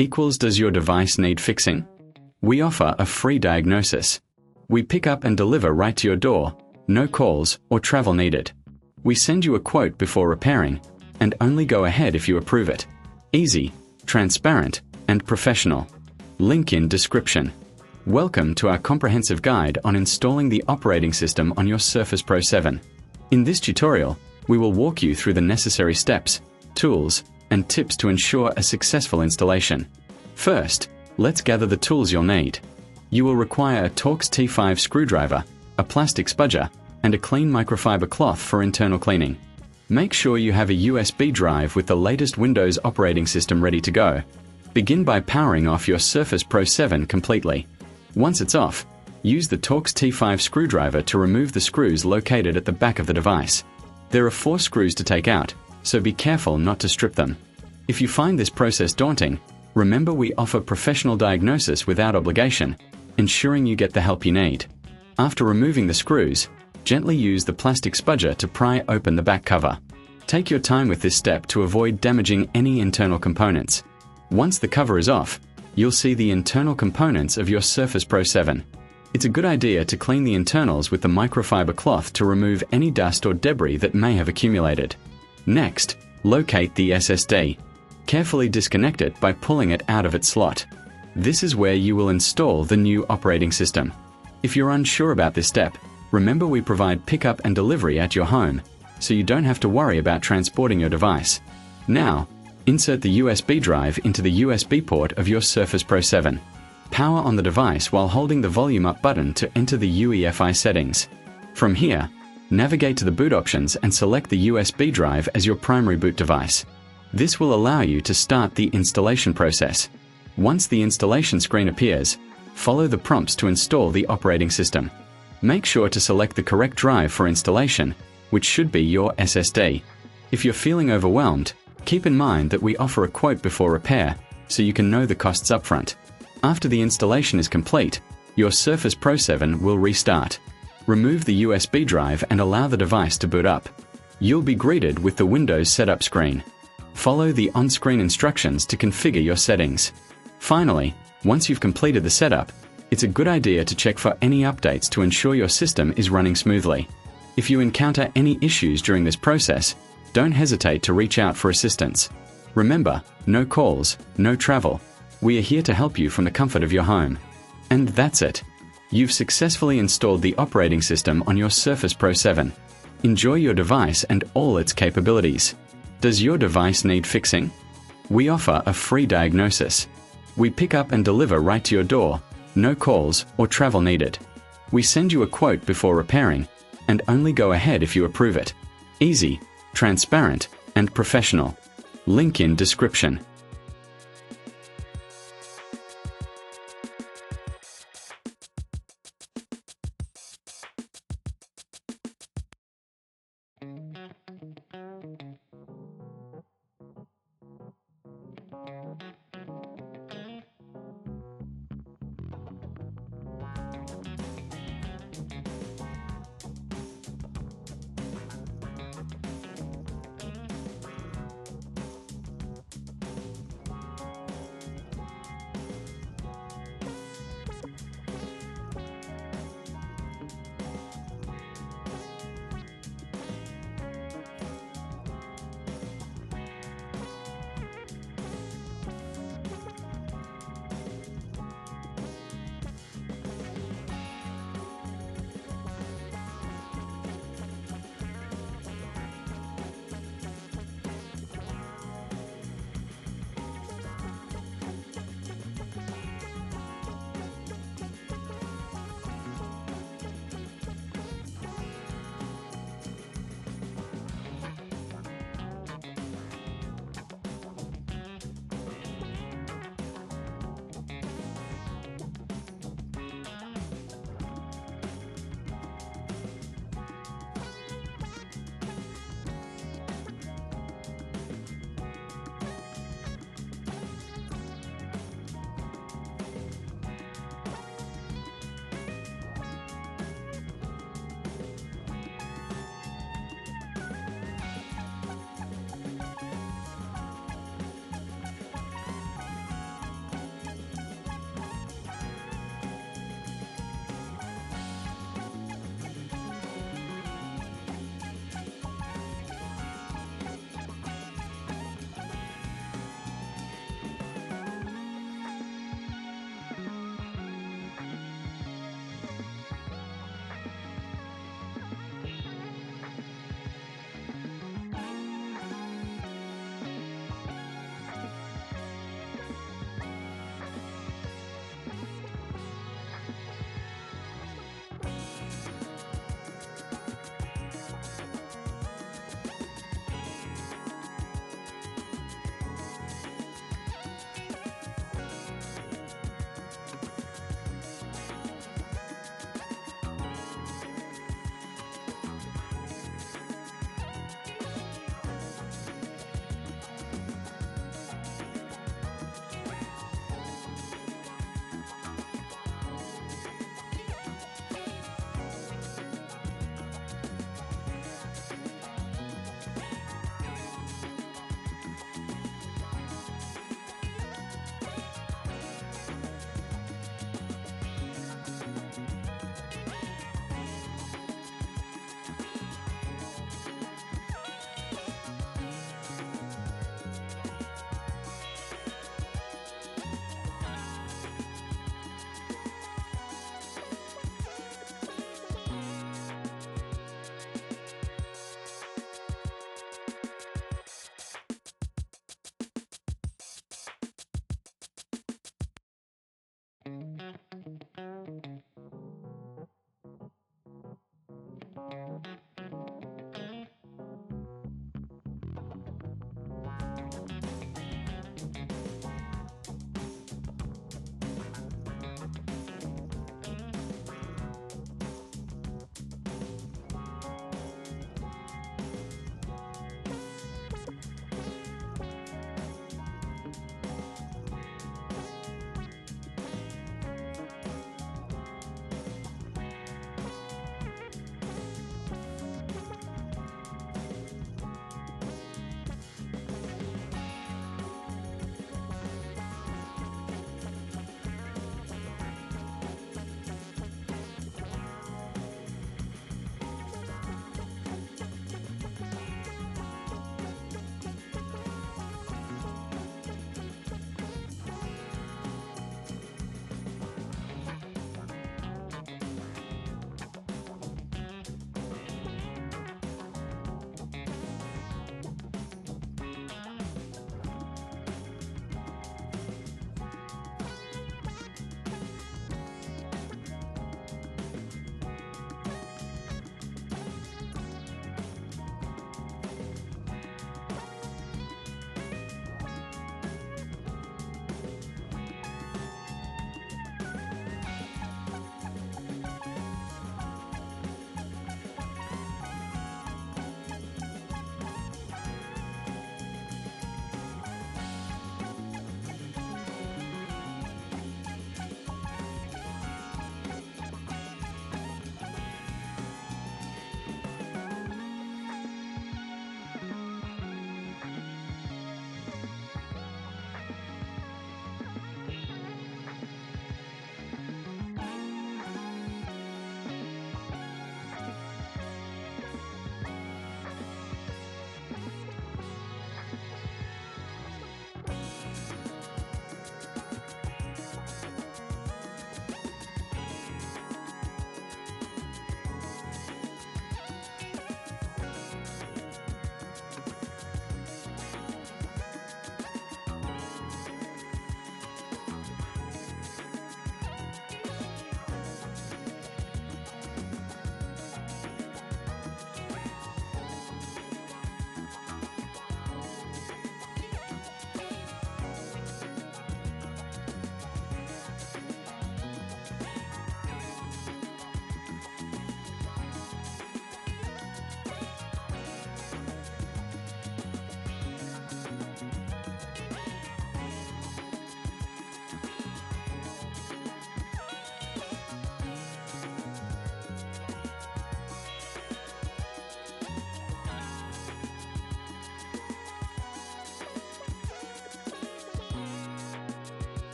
equals does your device need fixing? We offer a free diagnosis. We pick up and deliver right to your door, no calls or travel needed. We send you a quote before repairing, and only go ahead if you approve it. Easy, transparent, and professional. Link in description. Welcome to our comprehensive guide on installing the operating system on your Surface Pro 7. In this tutorial, we will walk you through the necessary steps, tools, and tips to ensure a successful installation. First, let's gather the tools you'll need. You will require a Torx T5 screwdriver, a plastic spudger, and a clean microfiber cloth for internal cleaning. Make sure you have a USB drive with the latest Windows operating system ready to go. Begin by powering off your Surface Pro 7 completely. Once it's off, use the Torx T5 screwdriver to remove the screws located at the back of the device. There are 4 screws to take out, so be careful not to strip them. If you find this process daunting, remember we offer professional diagnosis without obligation, ensuring you get the help you need. After removing the screws, gently use the plastic spudger to pry open the back cover. Take your time with this step to avoid damaging any internal components. Once the cover is off, you'll see the internal components of your Surface Pro 7. It's a good idea to clean the internals with the microfiber cloth to remove any dust or debris that may have accumulated. Next, locate the SSD. Carefully disconnect it by pulling it out of its slot. This is where you will install the new operating system. If you're unsure about this step, remember we provide pickup and delivery at your home, so you don't have to worry about transporting your device. Now, insert the USB drive into the USB port of your Surface Pro 7. Power on the device while holding the volume up button to enter the UEFI settings. From here, navigate to the boot options and select the USB drive as your primary boot device. This will allow you to start the installation process. Once the installation screen appears, follow the prompts to install the operating system. Make sure to select the correct drive for installation, which should be your SSD. If you're feeling overwhelmed, keep in mind that we offer a quote before repair, so you can know the costs upfront. After the installation is complete, your Surface Pro 7 will restart. Remove the USB drive and allow the device to boot up. You'll be greeted with the Windows setup screen. Follow the on-screen instructions to configure your settings. Finally, once you've completed the setup, it's a good idea to check for any updates to ensure your system is running smoothly. If you encounter any issues during this process, don't hesitate to reach out for assistance. Remember, no calls, no travel. We are here to help you from the comfort of your home. And that's it. You've successfully installed the operating system on your Surface Pro 7. Enjoy your device and all its capabilities. Does your device need fixing? We offer a free diagnosis. We pick up and deliver right to your door, no calls or travel needed. We send you a quote before repairing, and only go ahead if you approve it. Easy, transparent, and professional. Link in description.